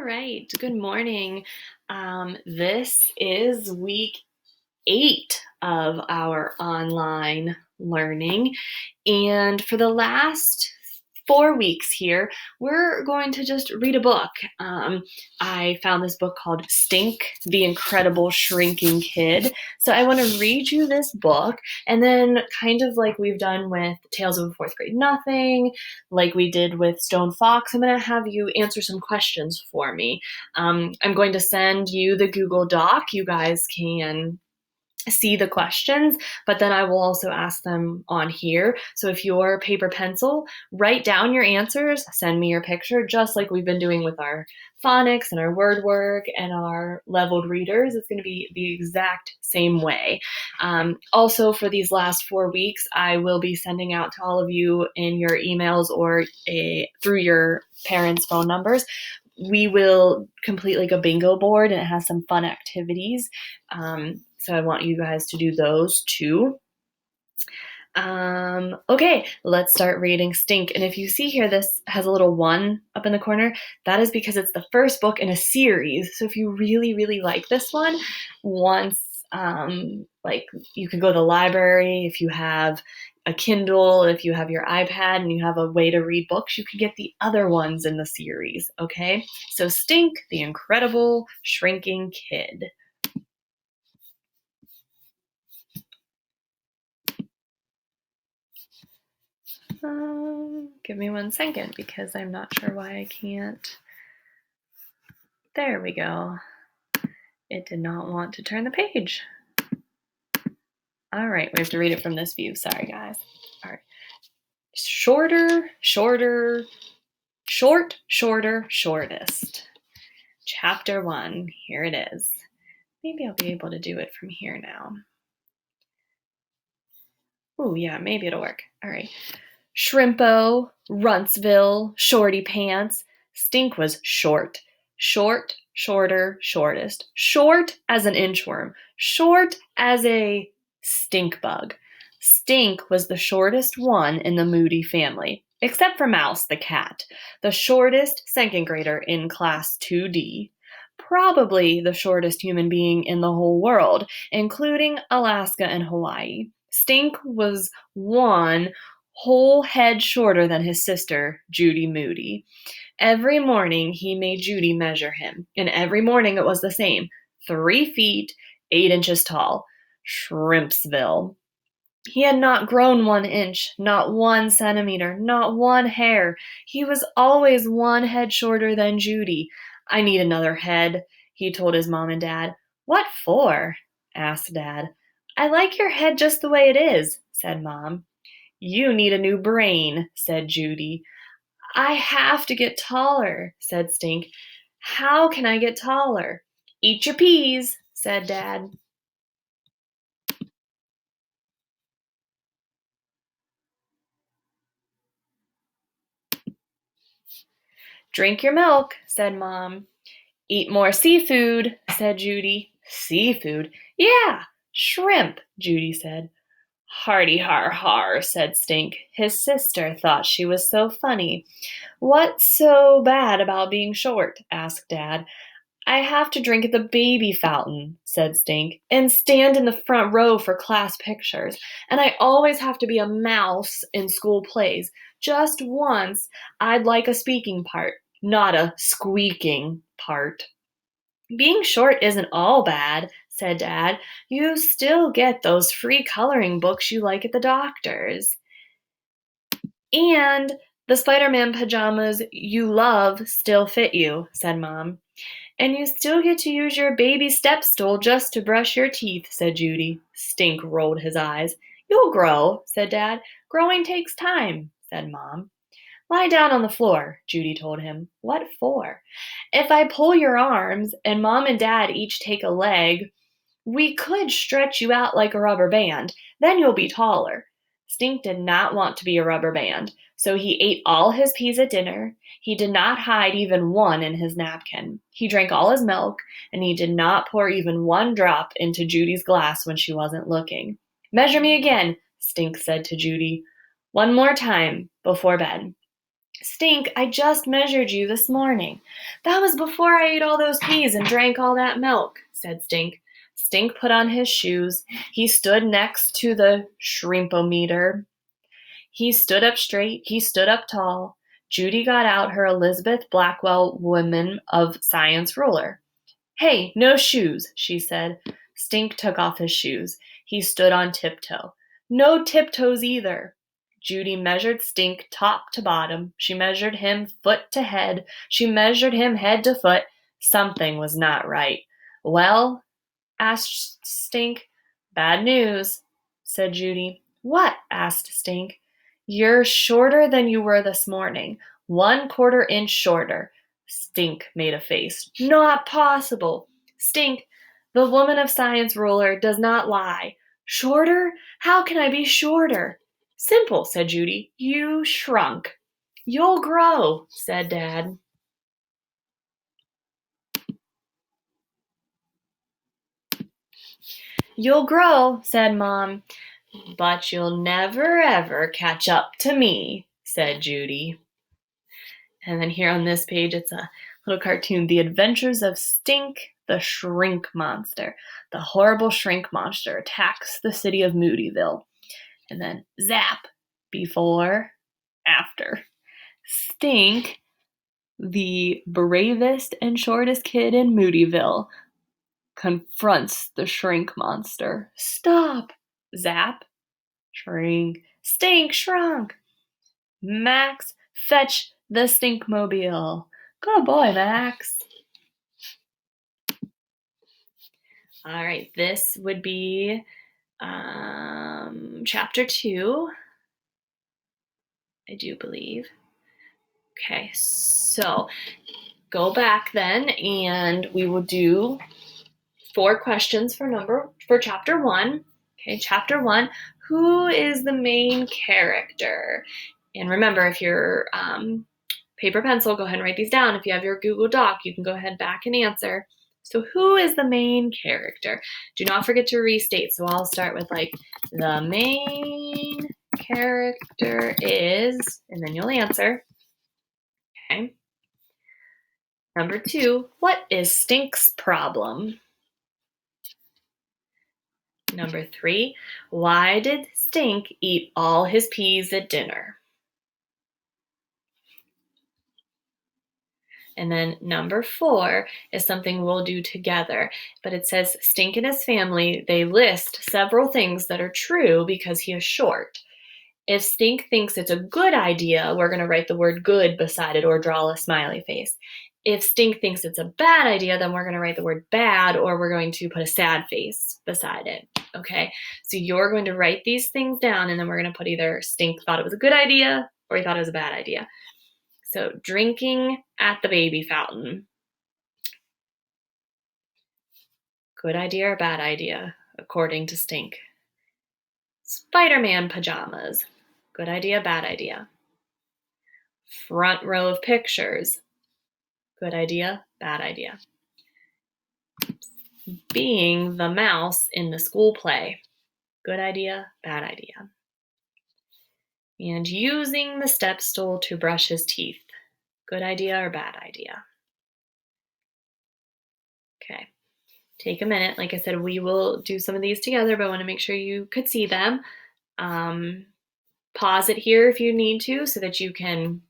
right. Good morning. This is week 8 of our online learning. And for the last 4 weeks here, we're going to just read a book. I found this book called Stink, The Incredible Shrinking Kid. So I want to read you this book, and then kind of like we've done with Tales of a Fourth Grade Nothing, like we did with Stone Fox, I'm going to have you answer some questions for me. I'm going to send you the Google Doc. You guys can see the questions, but then I will also ask them on here. So if you're paper pencil, write down your answers, send me your picture, just like we've been doing with our phonics and our word work and our leveled readers. It's going to be the exact same way. Also, for these last 4 weeks, I will be sending out to all of you in your emails or through your parents' phone numbers. We will complete like a bingo board, and it has some fun activities. So I want you guys to do those too. Okay, let's start reading Stink. And if you see here, this has a little 1 up in the corner. That is because it's the first book in a series. So if you really, really like this one, once, like you can go to the library, if you have a Kindle, if you have your iPad and you have a way to read books, you can get the other ones in the series, okay? So Stink, the Incredible Shrinking Kid. Give me 1 second because I'm not sure why I can't. There we go. It did not want to turn the page. All right, we have to read it from this view. Sorry, guys. All right. Shorter, shorter, short, shorter, shortest. Chapter 1. Here it is. Maybe I'll be able to do it from here now. Oh, yeah, maybe it'll work. All right. Shrimpo, Runtsville, Shorty Pants. Stink was short. Short, shorter, shortest. Short as an inchworm. Short as a stink bug. Stink was the shortest one in the Moody family, except for Mouse the cat, the shortest second grader in class 2D. Probably the shortest human being in the whole world, including Alaska and Hawaii. Stink was one whole head shorter than his sister, Judy Moody. Every morning he made Judy measure him, and every morning it was the same, 3 feet, 8 inches tall. Shrimpsville. He had not grown 1 inch, not 1 centimeter, not 1 hair. He was always 1 head shorter than Judy. I need another head, he told his mom and dad. What for? Asked Dad. I like your head just the way it is, said Mom. You need a new brain, said Judy. I have to get taller, said Stink. How can I get taller? Eat your peas, said Dad. Drink your milk, said Mom. Eat more seafood, said Judy. Seafood? Yeah, shrimp, Judy said. Hardy har har, said Stink. His sister thought she was so funny. What's so bad about being short? Asked Dad. I have to drink at the baby fountain, said Stink, and stand in the front row for class pictures. And I always have to be a mouse in school plays. Just once, I'd like a speaking part, not a squeaking part. Being short isn't all bad, said Dad. You still get those free coloring books you like at the doctor's. And the Spider-Man pajamas you love still fit you, said Mom. And you still get to use your baby step stool just to brush your teeth, said Judy. Stink rolled his eyes. You'll grow, said Dad. Growing takes time, said Mom. Lie down on the floor, Judy told him. What for? If I pull your arms and Mom and Dad each take a leg, we could stretch you out like a rubber band. Then you'll be taller. Stink did not want to be a rubber band, so he ate all his peas at dinner. He did not hide even one in his napkin. He drank all his milk, and he did not pour even 1 drop into Judy's glass when she wasn't looking. Measure me again, Stink said to Judy. 1 more time before bed. Stink, I just measured you this morning. That was before I ate all those peas and drank all that milk, said Stink. Stink put on his shoes. He stood next to the shrimpometer. He stood up straight. He stood up tall. Judy got out her Elizabeth Blackwell Woman of Science ruler. Hey, no shoes, she said. Stink took off his shoes. He stood on tiptoe. No tiptoes either. Judy measured Stink top to bottom. She measured him foot to head. She measured him head to foot. Something was not right. Well, asked Stink. Bad news, said Judy. What? Asked Stink. You're shorter than you were this morning. 1/4 inch shorter. Stink made a face. Not possible. Stink, the woman of science ruler, does not lie. Shorter? How can I be shorter? Simple, said Judy. You shrunk. You'll grow, said Dad. You'll grow, said Mom. But you'll never ever catch up to me, said Judy. And then here on this page, it's a little cartoon, The Adventures of Stink, the Shrink Monster. The horrible shrink monster attacks the city of Moodyville. And then zap, before, after. Stink, the bravest and shortest kid in Moodyville, confronts the shrink monster. Stop! Zap, shrink. Stink, shrunk. Max, fetch the stinkmobile. Good boy, Max. All right, this would be chapter 2, I do believe. Okay, so go back then and we will do 4 questions for chapter 1. Okay, chapter 1, who is the main character? And remember, if you're paper pencil, go ahead and write these down. If you have your Google Doc, you can go ahead back and answer. So who is the main character? Do not forget to restate. So I'll start with like, the main character is, and then you'll answer. Okay. Number 2, what is Stink's problem? Number 3, why did Stink eat all his peas at dinner? And then number 4 is something we'll do together. But it says Stink and his family, they list several things that are true because he is short. If Stink thinks it's a good idea, we're going to write the word good beside it or draw a smiley face. If Stink thinks it's a bad idea, then we're going to write the word bad or we're going to put a sad face beside it. Okay, so you're going to write these things down and then we're going to put either Stink thought it was a good idea or he thought it was a bad idea. So drinking at the baby fountain. Good idea or bad idea, according to Stink. Spider-Man pajamas. Good idea, bad idea. Front row of pictures. Good idea, bad idea. Being the mouse in the school play. Good idea, bad idea. And using the step stool to brush his teeth. Good idea or bad idea? Okay, take a minute. Like I said, we will do some of these together, but I want to make sure you could see them. Pause it here if you need to so that you can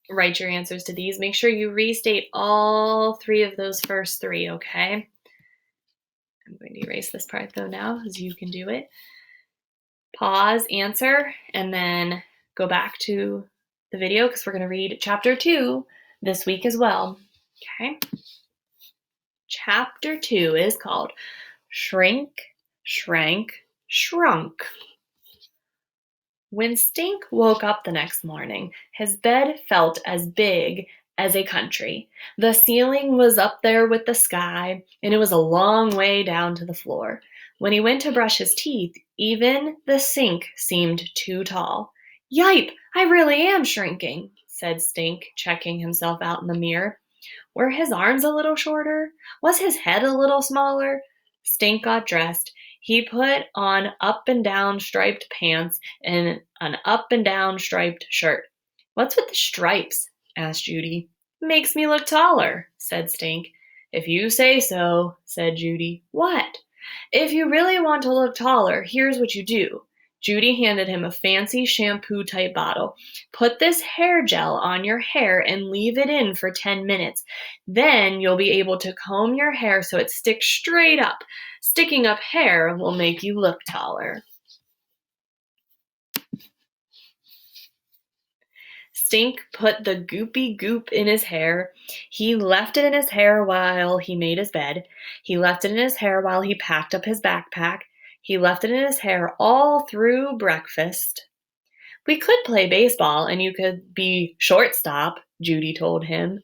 write your answers to these. Make sure you restate all 3 of those first 3, okay? I'm going to erase this part though now, as you can do it. Pause, answer, and then go back to the video because we're going to read chapter 2 this week as well. Okay. Chapter 2 is called Shrink, Shrank, Shrunk. When Stink woke up the next morning, his bed felt as big as a country. The ceiling was up there with the sky, and it was a long way down to the floor. When he went to brush his teeth, even the sink seemed too tall. Yipe, I really am shrinking, said Stink, checking himself out in the mirror. Were his arms a little shorter? Was his head a little smaller? Stink got dressed. He put on up and down striped pants and an up and down striped shirt. What's with the stripes? Asked Judy. Makes me look taller, said Stink. If you say so, said Judy. What? If you really want to look taller, here's what you do. Judy handed him a fancy shampoo-type bottle. Put this hair gel on your hair and leave it in for 10 minutes. Then you'll be able to comb your hair so it sticks straight up. Sticking up hair will make you look taller. Stink put the goopy goop in his hair. He left it in his hair while he made his bed. He left it in his hair while he packed up his backpack. He left it in his hair all through breakfast. We could play baseball and you could be shortstop, Judy told him.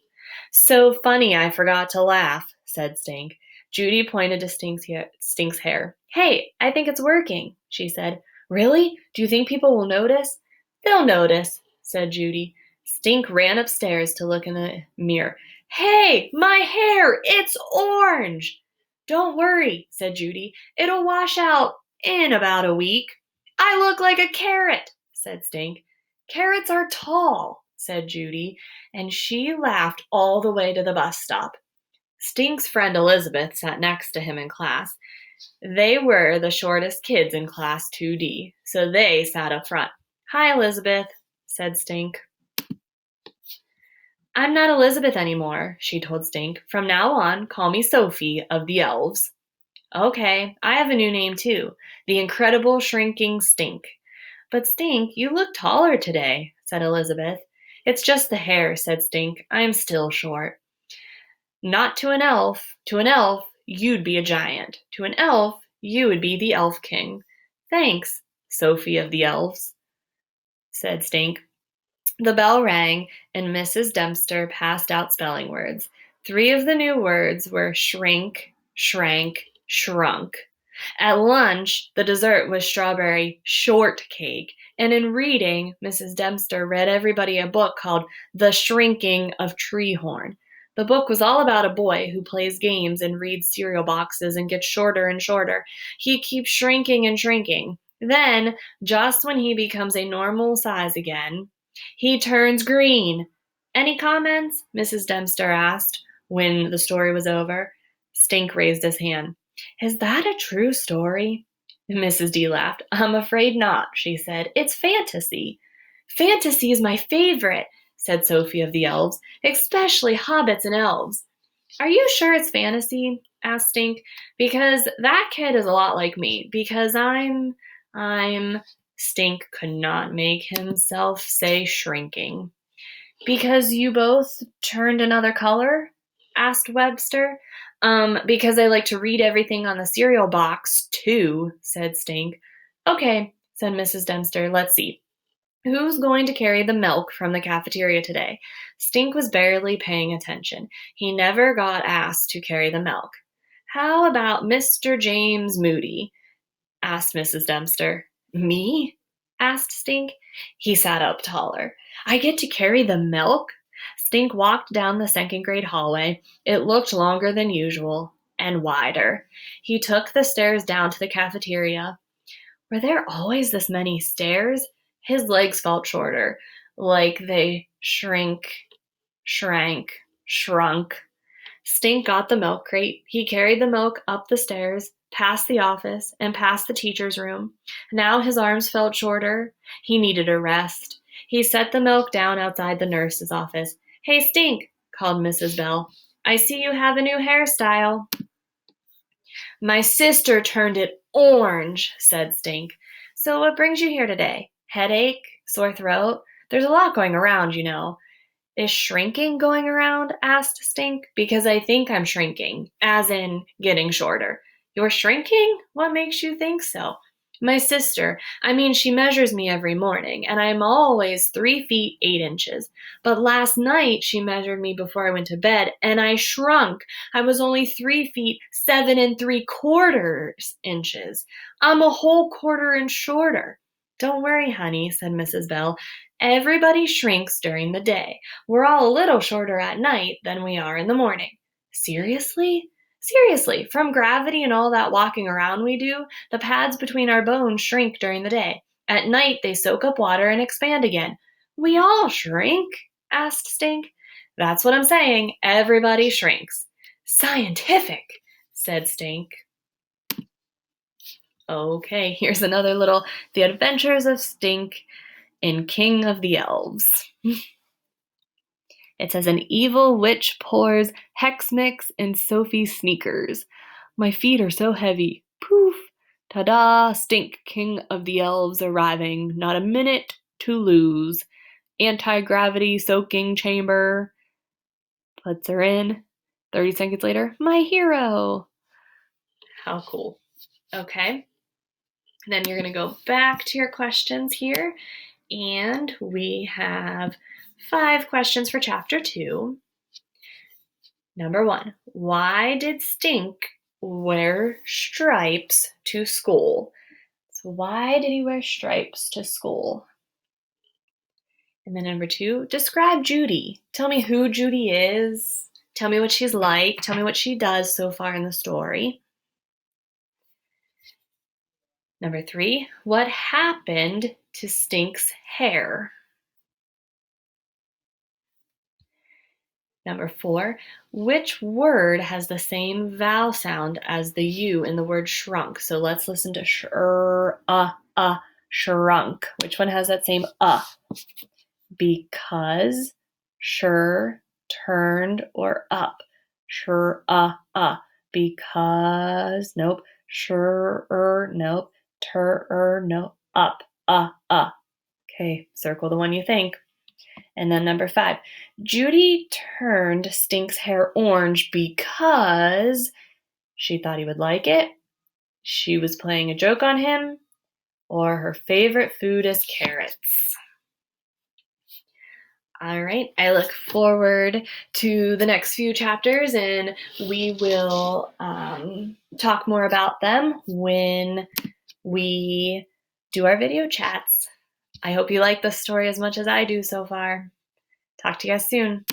So funny I forgot to laugh, said Stink. Judy pointed to Stink's hair. Hey, I think it's working, she said. Really? Do you think people will notice? They'll notice, said Judy. Stink ran upstairs to look in the mirror. Hey, my hair! It's orange! Don't worry, said Judy. It'll wash out in about a week. I look like a carrot, said Stink. Carrots are tall, said Judy, and she laughed all the way to the bus stop. Stink's friend Elizabeth sat next to him in class. They were the shortest kids in class 2D, so they sat up front. Hi, Elizabeth, said Stink. I'm not Elizabeth anymore, she told Stink. From now on, call me Sophie of the Elves. Okay, I have a new name too, the Incredible Shrinking Stink. But Stink, you look taller today, said Elizabeth. It's just the hair, said Stink. I am still short. Not to an elf. To an elf, you'd be a giant. To an elf, you would be the Elf King. Thanks, Sophie of the Elves, said Stink. The bell rang, and Mrs. Dempster passed out spelling words. 3 of the new words were shrink, shrank, shrunk. At lunch, the dessert was strawberry shortcake, and in reading, Mrs. Dempster read everybody a book called The Shrinking of Treehorn. The book was all about a boy who plays games and reads cereal boxes and gets shorter and shorter. He keeps shrinking and shrinking. Then, just when he becomes a normal size again, he turns green. Any comments? Mrs. Dempster asked when the story was over. Stink raised his hand. Is that a true story? Mrs. D laughed. I'm afraid not, she said. It's fantasy. Fantasy is my favorite, said Sophie of the Elves, especially hobbits and elves. Are you sure it's fantasy? Asked Stink. Because that kid is a lot like me. Because I'm... Stink could not make himself say shrinking. Because you both turned another color? Asked Webster. Because I like to read everything on the cereal box, too, said Stink. Okay, said Mrs. Dempster. Let's see. Who's going to carry the milk from the cafeteria today? Stink was barely paying attention. He never got asked to carry the milk. How about Mr. James Moody? Asked Mrs. Dempster. Me? Asked Stink. He sat up taller. I get to carry the milk? Stink walked down the second grade hallway. It looked longer than usual and wider. He took the stairs down to the cafeteria. Were there always this many stairs? His legs felt shorter, like they shrank, shrunk. Stink got the milk crate. He carried the milk up the stairs, past the office, and past the teacher's room. Now his arms felt shorter. He needed a rest. He set the milk down outside the nurse's office. Hey, Stink, called Mrs. Bell. I see you have a new hairstyle. My sister turned it orange, said Stink. So what brings you here today? Headache? Sore throat? There's a lot going around, you know. Is shrinking going around? Asked Stink. Because I think I'm shrinking, as in getting shorter. You're shrinking? What makes you think so? My sister, she measures me every morning, and I'm always 3 feet 8 inches. But last night she measured me before I went to bed, and I shrunk. I was only 3 feet 7 3/4 inches. I'm a whole quarter inch shorter. Don't worry, honey, said Mrs. Bell. Everybody shrinks during the day. We're all a little shorter at night than we are in the morning. Seriously? Seriously, from gravity and all that walking around we do, the pads between our bones shrink during the day. At night, they soak up water and expand again. We all shrink? Asked Stink. That's what I'm saying. Everybody shrinks. Scientific, said Stink. Okay, here's another little The Adventures of Stink in King of the Elves. It says, an evil witch pours Hex Mix in Sophie's sneakers. My feet are so heavy. Poof! Ta-da! Stink, King of the Elves arriving. Not a minute to lose. Anti-gravity soaking chamber. Puts her in. 30 seconds later, my hero. How cool. Okay. Then you're going to go back to your questions here. And we have 5 questions for chapter 2. Number 1, why did Stink wear stripes to school? So why did he wear stripes to school? And then number 2, describe Judy. Tell me who Judy is. Tell me what she's like. Tell me what she does so far in the story. Number 3, what happened to Stink's hair? Number 4, which word has the same vowel sound as the U in the word shrunk? So let's listen to shrunk. Which one has that same Because, sure, turned, or up. Because, nope. Nope. Nope. Up. Okay, circle the one you think. And then number 5, Judy turned Stink's hair orange because she thought he would like it, she was playing a joke on him, or her favorite food is carrots. All right, I look forward to the next few chapters, and we will talk more about them when we do our video chats. I hope you like this story as much as I do so far. Talk to you guys soon.